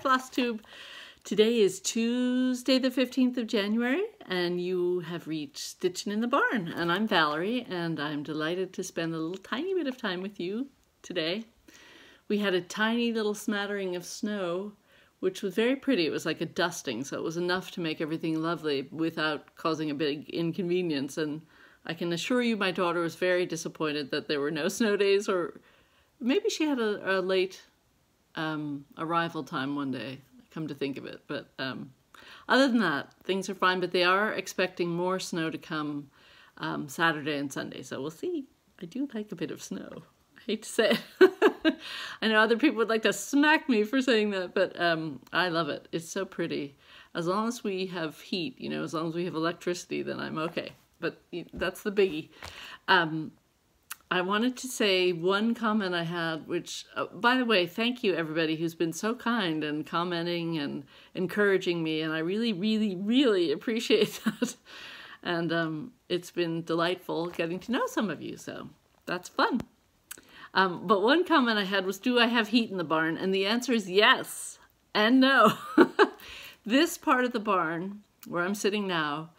Flosstube. Today is Tuesday the 15th of January and you have reached Stitching in the Barn. And I'm Valerie and I'm delighted to spend a little tiny bit of time with you today. We had a tiny little smattering of snow, which was very pretty. It was like a dusting, so it was enough to make everything lovely without causing a big inconvenience. And I can assure you my daughter was very disappointed that there were no snow days, or maybe she had a late arrival time one day, come to think of it. But other than that, things are fine, but they are expecting more snow to come Saturday and Sunday, so we'll see. I do like a bit of snow. I hate to say it. I know other people would like to smack me for saying that, but I love it. It's so pretty. As long as we have heat, you know, as long as we have electricity, then I'm okay. But that's the biggie. I wanted to say one comment I had, which, by the way, thank you everybody who's been so kind and commenting and encouraging me, and I really, really, really appreciate that. And it's been delightful getting to know some of you, so that's fun. But one comment I had was, do I have heat in the barn? And the answer is yes and no. This part of the barn, where I'm sitting now,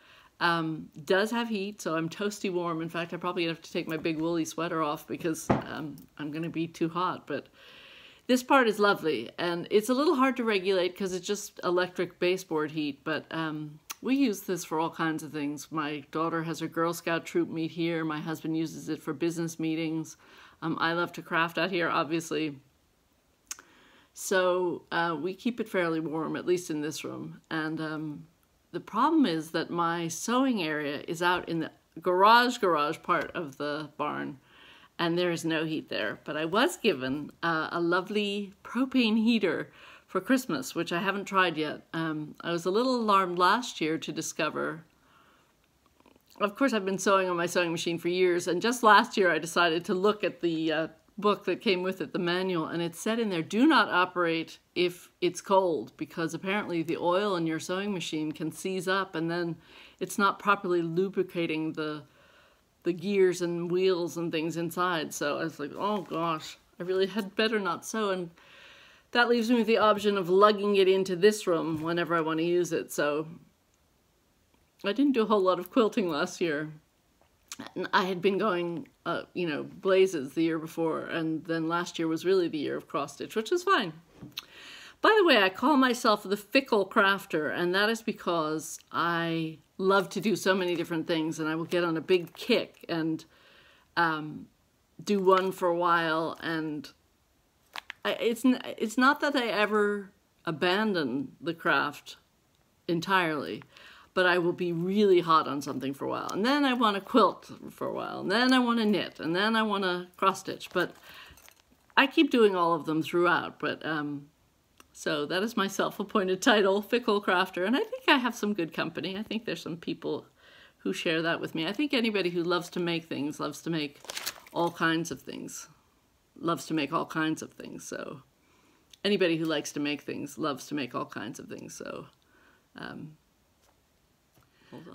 does have heat, so I'm toasty warm. In fact, I probably have to take my big woolly sweater off because I'm going to be too hot. But this part is lovely, and it's a little hard to regulate because it's just electric baseboard heat, but we use this for all kinds of things. My daughter has her Girl Scout troop meet here. My husband uses it for business meetings. I love to craft out here, obviously. So we keep it fairly warm, at least in this room. And the problem is that my sewing area is out in the garage part of the barn, and there is no heat there. But I was given a lovely propane heater for Christmas, which I haven't tried yet. I was a little alarmed last year to discover. Of course, I've been sewing on my sewing machine for years, and just last year I decided to look at the book that came with it, the manual, and it said in there, do not operate if it's cold, because apparently the oil in your sewing machine can seize up, and then it's not properly lubricating the gears and wheels and things inside. So I was like, oh gosh, I really had better not sew, and that leaves me with the option of lugging it into this room whenever I want to use it. So I didn't do a whole lot of quilting last year. I had been going, you know, blazes the year before, and then last year was really the year of cross stitch, which was fine. By the way, I call myself the fickle crafter, and that is because I love to do so many different things, and I will get on a big kick and do one for a while, and it's not that I ever abandon the craft entirely, but I will be really hot on something for a while, and then I want to quilt for a while, and then I want to knit, and then I want to cross stitch. But I keep doing all of them throughout. But so that is my self-appointed title, Fickle Crafter, and I think I have some good company. I think there's some people who share that with me. I think anybody who loves to make things loves to make all kinds of things, loves to make all kinds of things. So anybody who likes to make things loves to make all kinds of things. So.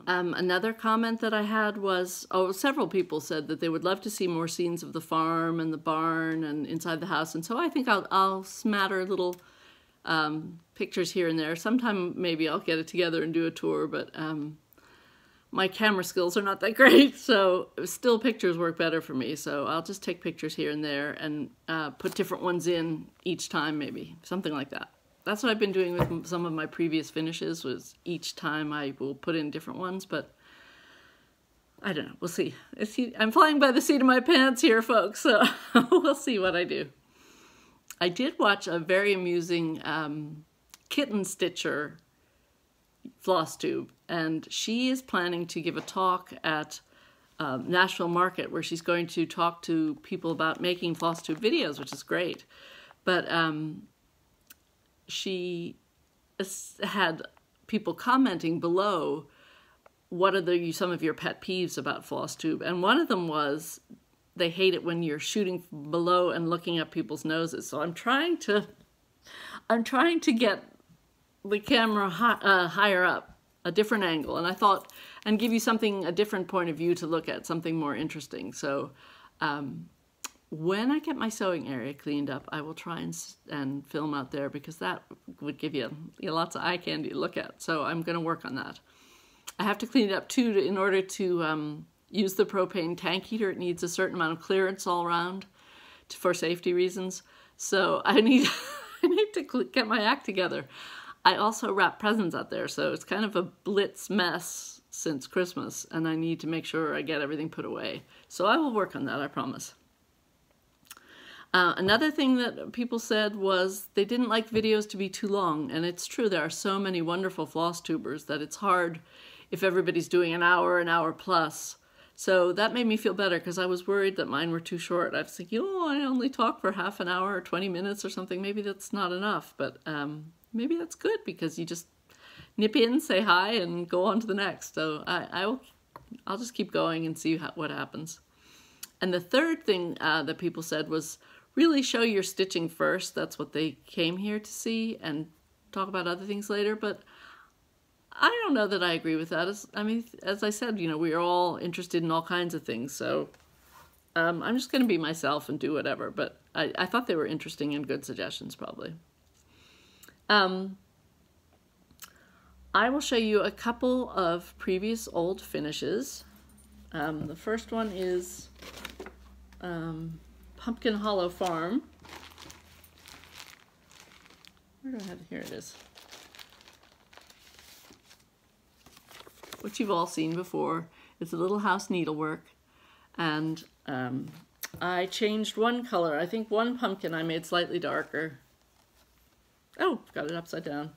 Another comment that I had was, several people said that they would love to see more scenes of the farm and the barn and inside the house, and so I think I'll smatter little pictures here and there. Sometime maybe I'll get it together and do a tour, but my camera skills are not that great, so still pictures work better for me, so I'll just take pictures here and there and put different ones in each time, maybe, something like that. That's what I've been doing with some of my previous finishes, was each time I will put in different ones, but I don't know, we'll see. I'm flying by the seat of my pants here, folks, so we'll see what I do. I did watch a very amusing kitten stitcher, Flosstube, and she is planning to give a talk at Nashville Market where she's going to talk to people about making Flosstube videos, which is great. But she had people commenting below, what are some of your pet peeves about Flosstube? And one of them was, they hate it when you're shooting below and looking up people's noses. So I'm trying to get the camera higher up, a different angle. And I thought, and give you a different point of view to look at, something more interesting. So when I get my sewing area cleaned up, I will try and film out there, because that would give you lots of eye candy to look at. So I'm going to work on that. I have to clean it up too in order to use the propane tank heater. It needs a certain amount of clearance all around for safety reasons. So I need to get my act together. I also wrap presents out there, so it's kind of a blitz mess since Christmas, and I need to make sure I get everything put away. So I will work on that, I promise. Another thing that people said was they didn't like videos to be too long, and it's true, there are so many wonderful floss tubers that it's hard if everybody's doing an hour plus. So that made me feel better, because I was worried that mine were too short. I was thinking, oh, I only talk for half an hour or 20 minutes or something. Maybe that's not enough, but maybe that's good, because you just nip in, say hi, and go on to the next. So I'll just keep going and see what happens. And the third thing that people said was, really show your stitching first. That's what they came here to see, and talk about other things later. But I don't know that I agree with that. As I said, we are all interested in all kinds of things. So I'm just going to be myself and do whatever. But I thought they were interesting and good suggestions, probably. I will show you a couple of previous old finishes. The first one is Pumpkin Hollow Farm. Where do I have it? Here it is. Which you've all seen before. It's a little house needlework. And I changed one color. I think one pumpkin I made slightly darker. Oh, got it upside down.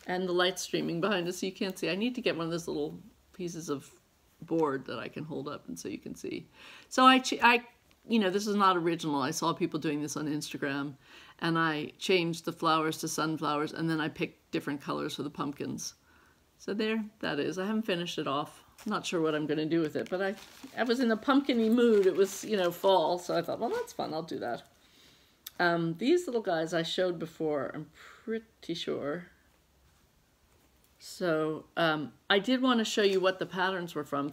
And the light's streaming behind us so you can't see. I need to get one of those little pieces of board that I can hold up and so you can see. So this is not original. I saw people doing this on Instagram, and I changed the flowers to sunflowers, and then I picked different colors for the pumpkins. So there, that is. I haven't finished it off. I'm not sure what I'm going to do with it, but I was in a pumpkin-y mood. It was, fall, so I thought, well, that's fun. I'll do that. These little guys I showed before, I'm pretty sure. So I did want to show you what the patterns were from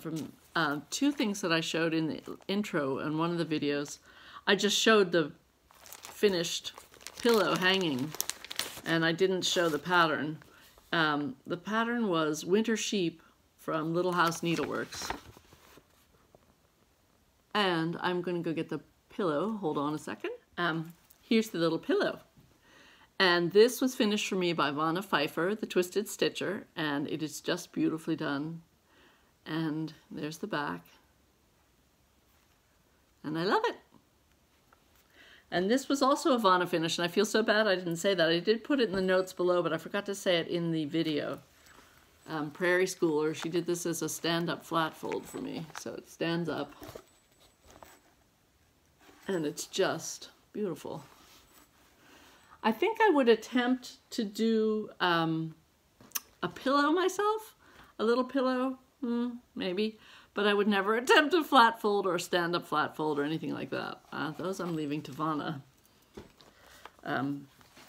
two things that I showed in the intro and one of the videos. I just showed the finished pillow hanging, and I didn't show the pattern. The pattern was Winter Sheep from Little House Needleworks. And I'm going to go get the pillow. Hold on a second. Here's the little pillow. And this was finished for me by Vanna Pfeiffer, the Twisted Stitcher, and it is just beautifully done. And there's the back. And I love it. And this was also a Vanna finish, and I feel so bad I didn't say that. I did put it in the notes below, but I forgot to say it in the video. Prairie Schooler, she did this as a stand-up flat fold for me. So it stands up. And it's just beautiful. I think I would attempt to do a pillow myself, a little pillow, maybe, but I would never attempt a flat fold or a stand-up flat fold or anything like that. Those I'm leaving to Vanna. And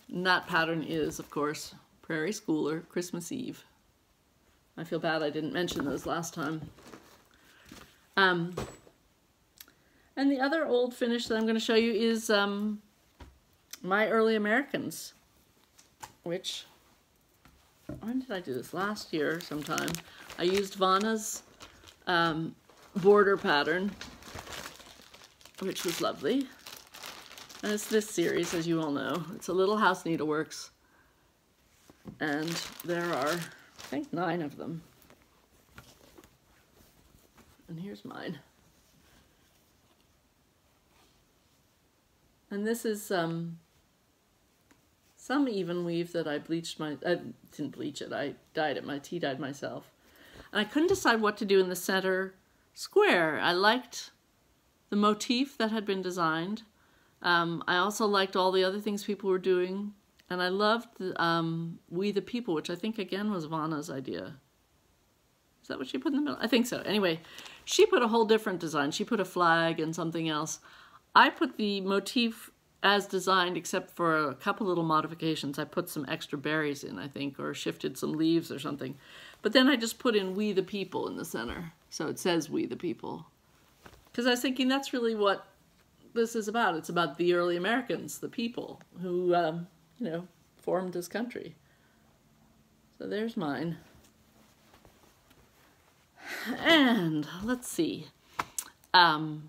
that pattern is, of course, Prairie Schooler, Christmas Eve. I feel bad I didn't mention those last time. And the other old finish that I'm going to show you is My Early Americans, which, when did I do this? Last year sometime. I used Vanna's border pattern, which was lovely. And it's this series, as you all know. It's a Little House Needleworks. And there are, I think, 9 of them. And here's mine. And this is some even weave that I bleached I didn't bleach it, I dyed it, tea dyed myself. And I couldn't decide what to do in the center square. I liked the motif that had been designed. I also liked all the other things people were doing. And I loved the, We the People, which I think again was Vanna's idea. Is that what she put in the middle? I think so. Anyway, she put a whole different design. She put a flag and something else. I put the motif as designed, except for a couple little modifications. I put some extra berries in, I think, or shifted some leaves or something. But then I just put in We the People in the center. So it says We the People. Because I was thinking that's really what this is about. It's about the early Americans, the people who, you know, formed this country. So there's mine. And let's see. I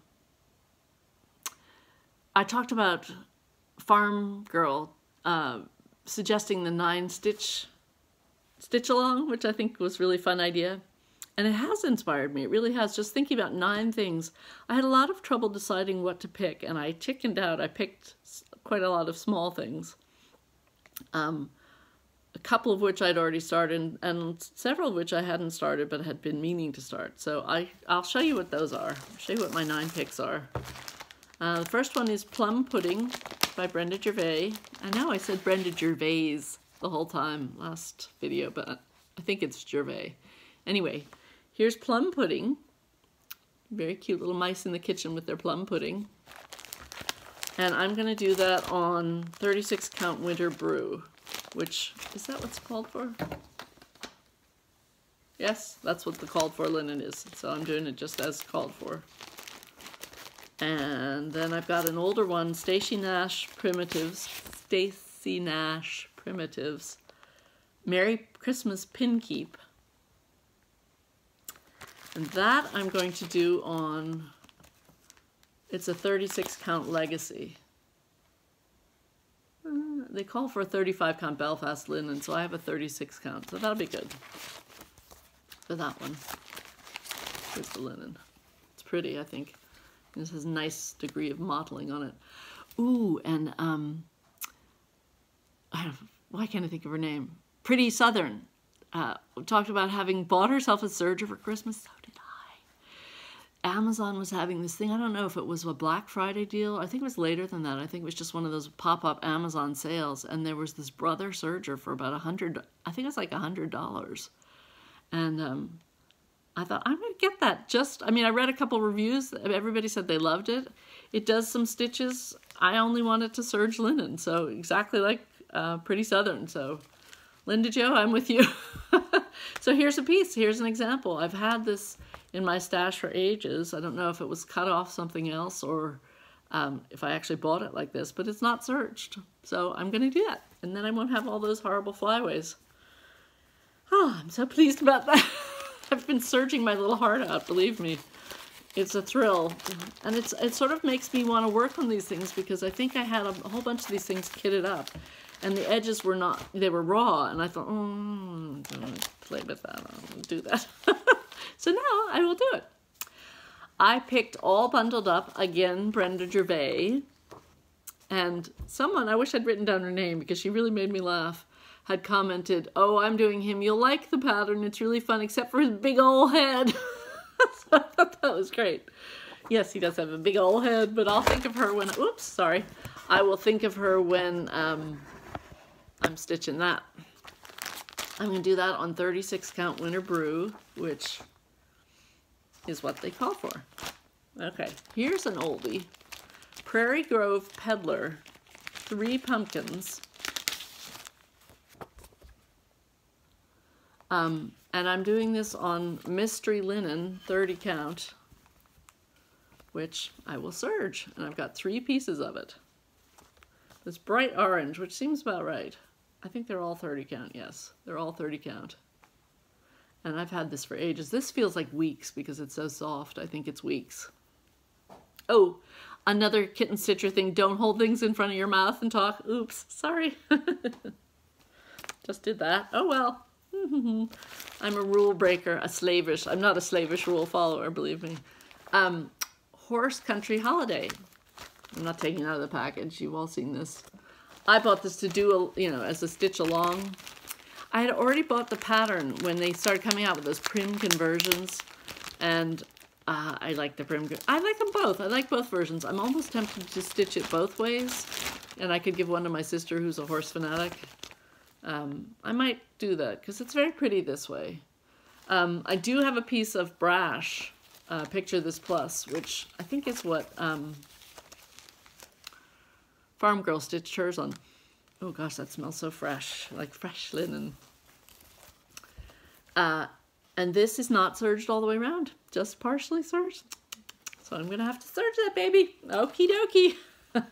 talked about Farm Girl suggesting the 9-stitch along, which I think was a really fun idea. And it has inspired me. It really has. Just thinking about 9 things. I had a lot of trouble deciding what to pick, and I chickened out. I picked quite a lot of small things. A couple of which I'd already started, and several of which I hadn't started but had been meaning to start. So I'll show you what those are. I'll show you what my 9 picks are. The first one is Plum Pudding by Brenda Gervais. I know I said Brenda Gervais the whole time last video, but I think it's Gervais. Anyway, here's Plum Pudding. Very cute little mice in the kitchen with their plum pudding. And I'm going to do that on 36 count winter brew, which, is that what's called for? Yes, that's what the called for linen is. So I'm doing it just as called for. And then I've got an older one, Stacy Nash Primitives, Merry Christmas Pin Keep. And that I'm going to do on, it's a 36 count Legacy. They call for a 35 count Belfast linen, so I have a 36 count, so that'll be good for that one. Here's the linen. It's pretty, I think. This has a nice degree of mottling on it. Ooh, and why can't I think of her name? Pretty Southern. Talked about having bought herself a serger for Christmas. So did I. Amazon was having this thing. I don't know if it was a Black Friday deal. I think it was later than that. I think it was just one of those pop-up Amazon sales. And there was this brother serger for about $100. I think it was like $100. And I thought, I'm going to get that. I mean, I read a couple reviews. Everybody said they loved it. It does some stitches. I only wanted to serge linen. So exactly like Pretty Southern. So Linda Jo, I'm with you. So here's a piece. Here's an example. I've had this in my stash for ages. I don't know if it was cut off something else or if I actually bought it like this, but it's not serged. So I'm going to do that. And then I won't have all those horrible flyaways. Oh, I'm so pleased about that. I've been serging my little heart out, believe me. It's a thrill. And it sort of makes me want to work on these things because I think I had a whole bunch of these things kitted up. And the edges were not, they were raw. And I thought, I'm going to play with that. I'll do that. So now I will do it. I picked All Bundled Up, again, Brenda Gervais. And someone, I wish I'd written down her name because she really made me laugh, had commented, oh, I'm doing him. You'll like the pattern. It's really fun, except for his big old head. So I thought that was great. Yes, he does have a big old head, but I'll think of her when, oops, sorry. I will think of her when I'm stitching that. I'm going to do that on 36 count winter brew, which is what they call for. Okay, here's an oldie. Prairie Grove Peddler, 3 pumpkins. And I'm doing this on mystery linen, 30 count, which I will serge. And I've got 3 pieces of it. This bright orange, which seems about right. I think they're all 30 count, yes. They're all 30 count. And I've had this for ages. This feels like weeks because it's so soft. I think it's weeks. Oh, another kitten stitcher thing. Don't hold things in front of your mouth and talk. Oops, sorry. Just did that. Oh well. I'm a rule breaker, I'm not a slavish rule follower, believe me. Horse Country Holiday. I'm not taking it out of the package. You've all seen this. I bought this to do, as a stitch along. I had already bought the pattern when they started coming out with those prim conversions, and I like the prim. I like them both. I like both versions. I'm almost tempted to stitch it both ways, and I could give one to my sister who's a horse fanatic. I might do that because it's very pretty this way. I do have a piece of Brash, Picture This Plus, which I think is what Farm Girl stitched hers on. Oh gosh, that smells so fresh, like fresh linen. And this is not serged all the way around, just partially serged. So So I'm gonna have to serge that baby. Okie dokie.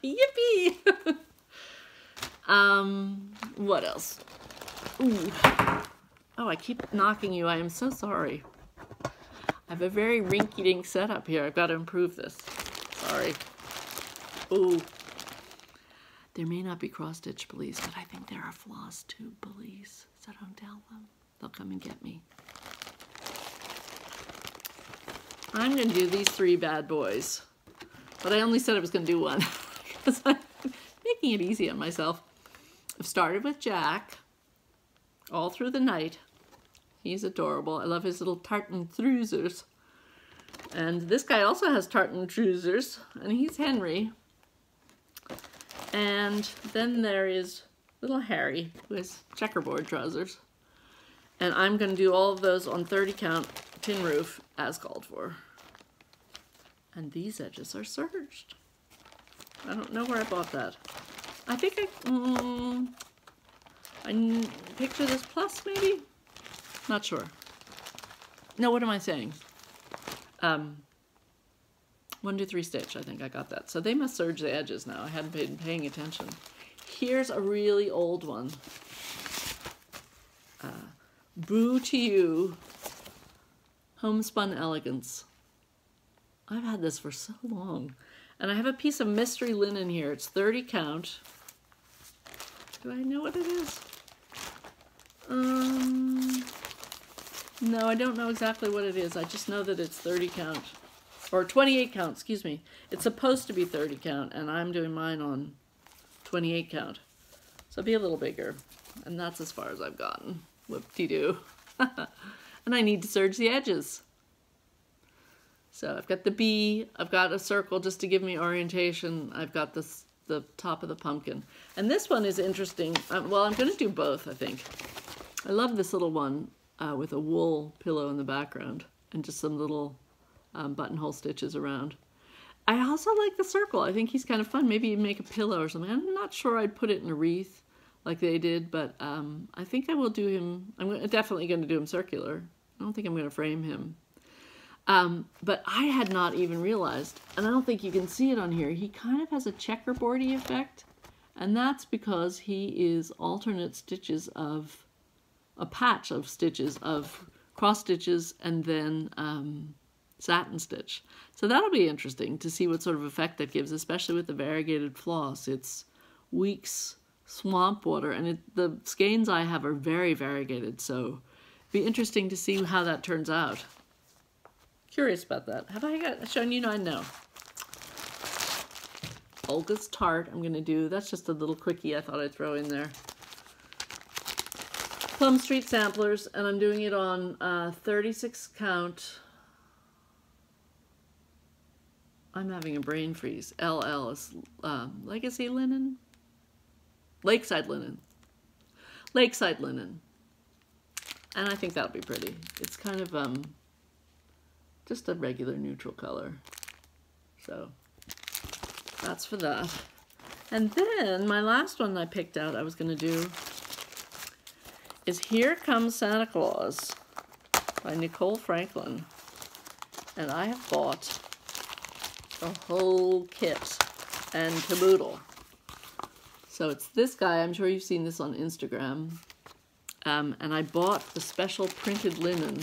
Yippee! What else? Ooh. Oh, I keep knocking you. I am so sorry. I have a very rinky-dink setup here. I've got to improve this. Sorry. Ooh. There may not be cross-stitch police, but I think there are Flosstube police. So don't tell them. They'll come and get me. I'm going to do these 3 bad boys. But I only said I was going to do one. Because I'm making it easy on myself. I've started with Jack. All through the night. He's adorable. I love his little tartan trousers. And this guy also has tartan trousers. And he's Henry. And then there is little Harry, who has checkerboard trousers. And I'm going to do all of those on 30 count tin roof as called for. And these edges are serged. I don't know where I bought that. I think I picture this plus maybe? Not sure. No, what am I saying? 1, 2, 3 stitch, I think I got that. So they must serge the edges now. I hadn't been paying attention. Here's a really old one. Boo to You, Homespun Elegance. I've had this for so long. And I have a piece of mystery linen here. It's 30 count. Do I know what it is? No, I don't know exactly what it is. I just know that it's 30 count. Or 28 count, excuse me. It's supposed to be 30 count, and I'm doing mine on 28 count. So it'll be a little bigger. And that's as far as I've gotten. Whoop-de-doo. And I need to serge the edges. So I've got the bee, I've got a circle just to give me orientation. I've got this, the top of the pumpkin. And this one is interesting. Well, I'm going to do both, I think. I love this little one with a wool pillow in the background and just some little buttonhole stitches around. I also like the circle. I think he's kind of fun. Maybe you make a pillow or something. I'm not sure I'd put it in a wreath like they did, but I think I will do him. I'm definitely going to do him circular. I don't think I'm going to frame him. But I had not even realized, and I don't think you can see it on here, he kind of has a checkerboardy effect, and that's because he is alternate stitches of, a patch of stitches of cross stitches and then satin stitch. So that'll be interesting to see what sort of effect that gives, especially with the variegated floss. It's Weeks Swamp Water, and the skeins I have are very variegated, so it'll be interesting to see how that turns out. Curious about that. Have I shown you? I know. Olga's Tart I'm going to do. That's just a little quickie I thought I'd throw in there. Plum Street Samplers, and I'm doing it on 36 count. I'm having a brain freeze. LL is Legacy Linen? Lakeside Linen. Lakeside Linen. And I think that'll be pretty. It's kind of just a regular neutral color. So that's for that. And then my last one I picked out I was going to do is Here Comes Santa Claus by Nicole Franklin. And I have bought the whole kit and caboodle. So it's this guy. I'm sure you've seen this on Instagram. And I bought the special printed linen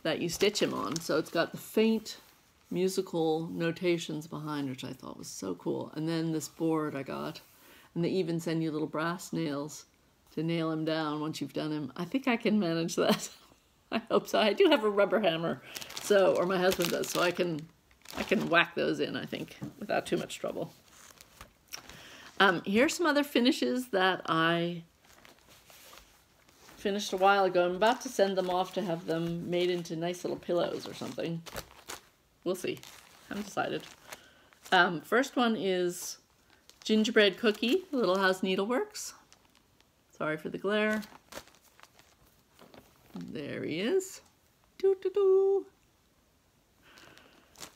that you stitch him on. So it's got the faint musical notations behind, which I thought was so cool. And then this board I got. And they even send you little brass nails to nail him down once you've done him. I think I can manage that. I hope so. I do have a rubber hammer, so, or my husband does, so I can whack those in, I think, without too much trouble. Here's some other finishes that I finished a while ago. I'm about to send them off to have them made into nice little pillows or something. We'll see. I haven't decided. First one is Gingerbread Cookie, Little House Needleworks. Sorry for the glare. There he is. Doo -doo -doo.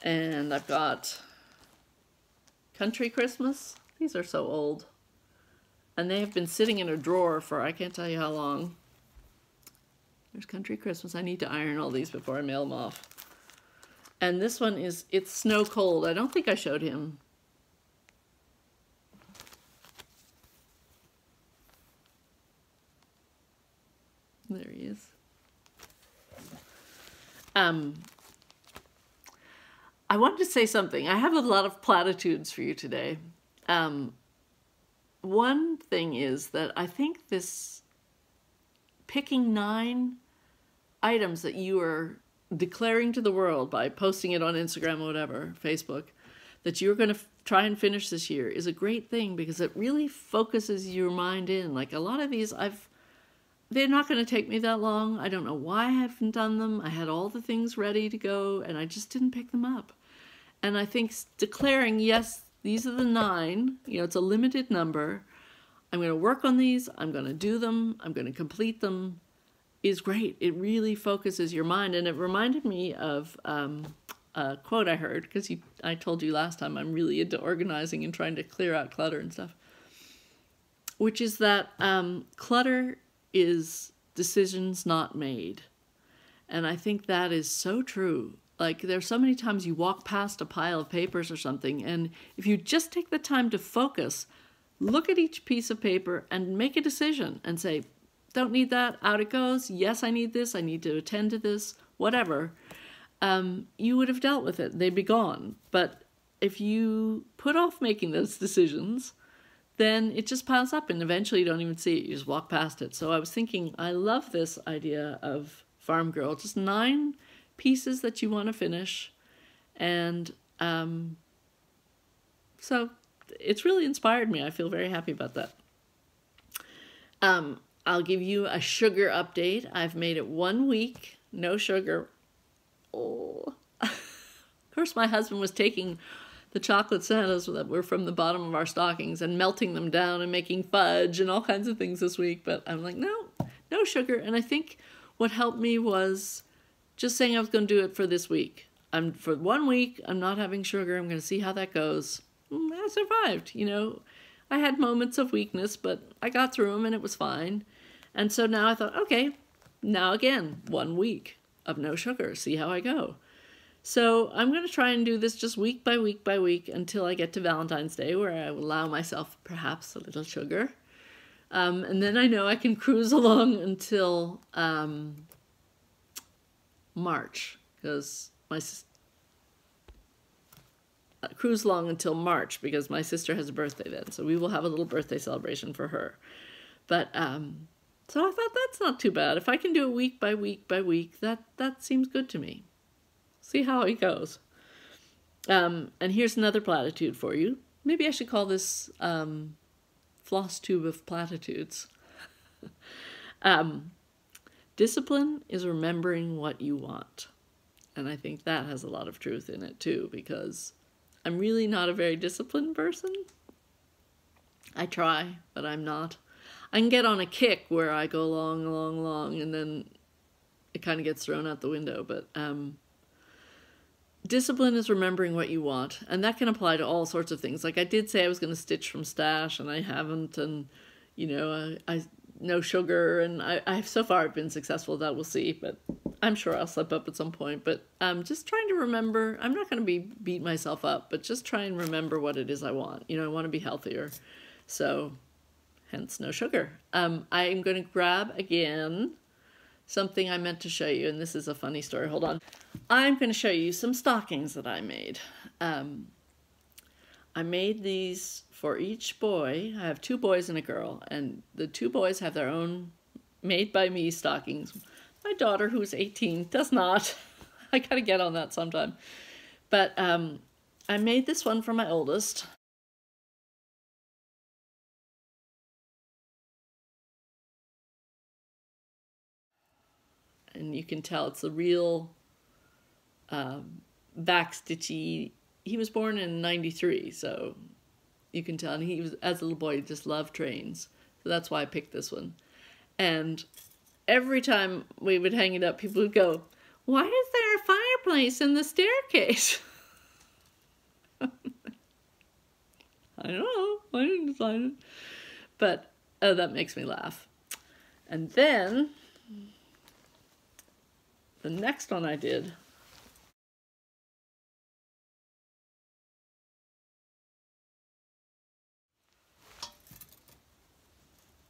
And I've got Country Christmas. These are so old. And they have been sitting in a drawer for I can't tell you how long. There's Country Christmas. I need to iron all these before I mail them off. And this one is It's Snow Cold. I don't think I showed him. There he is. I wanted to say something. I have a lot of platitudes for you today. One thing is that I think this picking 9 items that you are declaring to the world by posting it on Instagram or whatever, Facebook, that you're going to try and finish this year is a great thing because it really focuses your mind in. Like a lot of these, they're not going to take me that long. I don't know why I haven't done them. I had all the things ready to go and I just didn't pick them up. And I think declaring, yes, these are the 9, it's a limited number. I'm going to work on these. I'm going to do them. I'm going to complete them is great. It really focuses your mind. And it reminded me of a quote I heard, because I told you last time I'm really into organizing and trying to clear out clutter and stuff, which is that clutter is decisions not made. And I think that is so true. Like there's so many times you walk past a pile of papers or something, and if you just take the time to focus, look at each piece of paper and make a decision and say, don't need that, out it goes. Yes, I need this. I need to attend to this, whatever. You would have dealt with it. They'd be gone. But if you put off making those decisions, then it just piles up and eventually you don't even see it. You just walk past it. So I was thinking, I love this idea of Farm Girl. Just 9 pieces that you want to finish. And so it's really inspired me. I feel very happy about that. I'll give you a sugar update. I've made it 1 week, no sugar. Oh. Of course, my husband was taking the chocolate Santas that were from the bottom of our stockings and melting them down and making fudge and all kinds of things this week. But I'm like, no sugar. And I think what helped me was just saying I was going to do it for this week. For 1 week, I'm not having sugar. I'm going to see how that goes. I survived, I had moments of weakness, but I got through them and it was fine. And so now I thought, okay, now again, 1 week of no sugar, see how I go. So I'm going to try and do this just week by week by week until I get to Valentine's Day, where I will allow myself perhaps a little sugar. And then I know I can cruise along until March, because cruise along until March because my sister has a birthday then. So we will have a little birthday celebration for her. But so I thought that's not too bad. If I can do it week by week by week, that seems good to me. See how it goes. And here's another platitude for you. Maybe I should call this Flosstube of Platitudes. Discipline is remembering what you want. And I think that has a lot of truth in it too, because I'm really not a very disciplined person. I try, but I'm not. I can get on a kick where I go long, and then it kind of gets thrown out the window. But discipline is remembering what you want, and that can apply to all sorts of things. Like I did say I was going to stitch from stash, and I haven't, and I no sugar, and I've so far been successful. That we'll see, but I'm sure I'll slip up at some point. But just trying to remember. I'm not going to beat myself up, but just try and remember what it is I want. I want to be healthier, so hence no sugar. I'm going to grab again something I meant to show you, and this is a funny story. Hold on. I'm going to show you some stockings that I made. I made these for each boy. I have 2 boys and a girl, and the 2 boys have their own made-by-me stockings. My daughter, who's 18, does not. I gotta get on that sometime. But I made this one for my oldest. And you can tell it's a real back stitchy. He was born in 93, so you can tell. And he was, as a little boy, he just loved trains. So that's why I picked this one. And every time we would hang it up, people would go, "Why is there a fireplace in the staircase?" I don't know. I didn't decide it. But, oh, that makes me laugh. And then the next one I did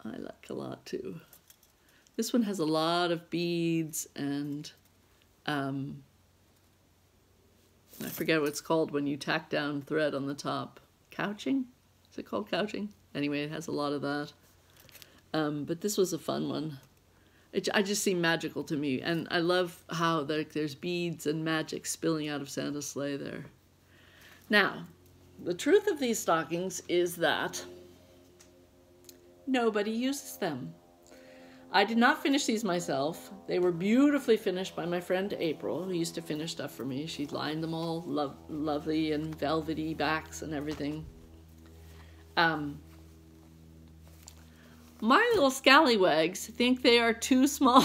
I like a lot too. This one has a lot of beads and I forget what it's called when you tack down thread on the top. Couching? Is it called couching? Anyway, it has a lot of that. But this was a fun one. I just seem magical to me. And I love how there's beads and magic spilling out of Santa's sleigh there. Now, the truth of these stockings is that nobody uses them. I did not finish these myself. They were beautifully finished by my friend April, who used to finish stuff for me. She lined them all lovely and velvety backs and everything. My little scallywags think they are too small.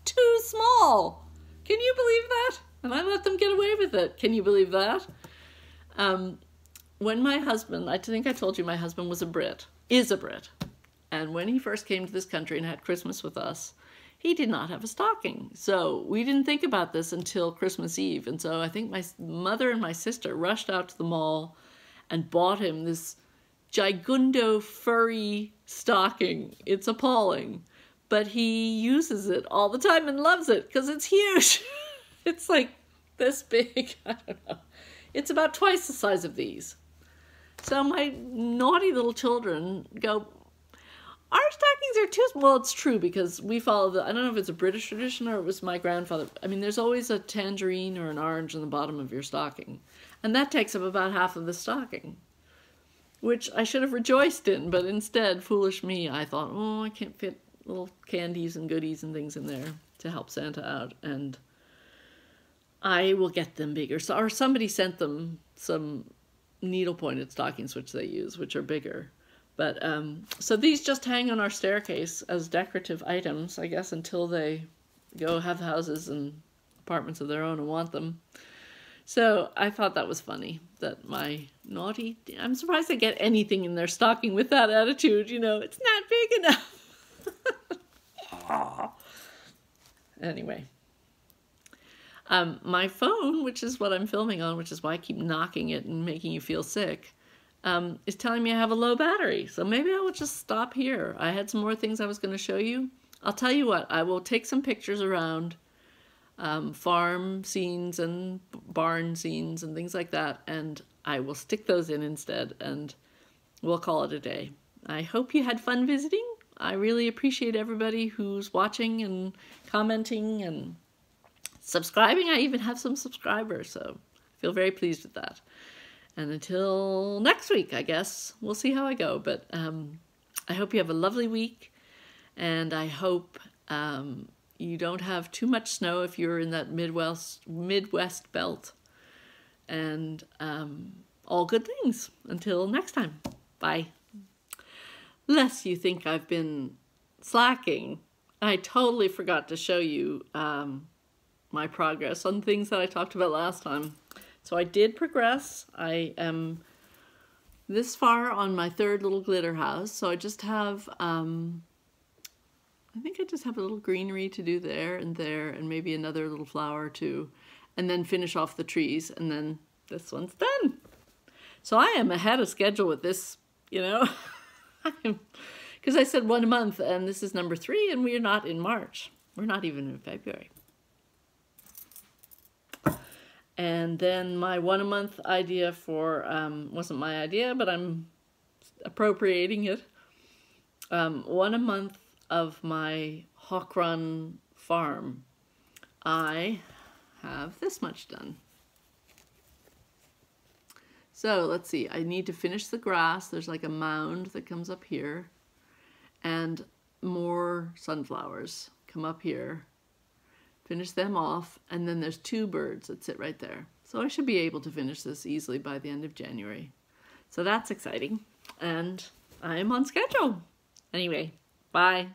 Too small! Can you believe that? And I let them get away with it. Can you believe that? When my husband, I think I told you my husband is a Brit. And when he first came to this country and had Christmas with us, he did not have a stocking. So we didn't think about this until Christmas Eve. And so I think my mother and my sister rushed out to the mall and bought him this gigundo furry stocking. It's appalling. But he uses it all the time and loves it because it's huge. It's like this big. I don't know. It's about twice the size of these. So my naughty little children go, our stockings are too small. Well, it's true because we follow I don't know if it's a British tradition or it was my grandfather. I mean, there's always a tangerine or an orange in the bottom of your stocking. And that takes up about half of the stocking, which I should have rejoiced in. But instead, foolish me, I thought, oh, I can't fit little candies and goodies and things in there to help Santa out. And I will get them bigger. So, or somebody sent them some needle-pointed stockings, which they use, which are bigger. But, so these just hang on our staircase as decorative items, I guess, until they go have houses and apartments of their own and want them. So I thought that was funny, that my naughty, I'm surprised they get anything in their stocking with that attitude, you know, it's not big enough. Anyway. My phone, which is what I'm filming on, which is why I keep knocking it and making you feel sick, is telling me I have a low battery. So maybe I will just stop here. I had some more things I was going to show you. I'll tell you what, I will take some pictures around farm scenes and barn scenes and things like that, and I will stick those in instead, and we'll call it a day. I hope you had fun visiting. I really appreciate everybody who's watching and commenting and subscribing. I even have some subscribers, so I feel very pleased with that. And until next week, I guess, we'll see how I go. But I hope you have a lovely week, and I hope you don't have too much snow if you're in that Midwest belt. And all good things. Until next time. Bye. Lest you think I've been slacking, I totally forgot to show you my progress on things that I talked about last time. So I did progress. I am this far on my third little glitter house. So I just have, I think I just have a little greenery to do there, and maybe another little flower or two, and then finish off the trees, and then this one's done. So I am ahead of schedule with this, you know, because I said 1 a month, and this is number 3, and we are not in March. We're not even in February. And then my 1 a month idea for, wasn't my idea, but I'm appropriating it. 1 a month of my Hawk Run farm, I have this much done. So let's see, I need to finish the grass. There's like a mound that comes up here, and more sunflowers come up here. Finish them off, and then there's 2 birds that sit right there. So I should be able to finish this easily by the end of January. So that's exciting, and I am on schedule. Anyway, bye.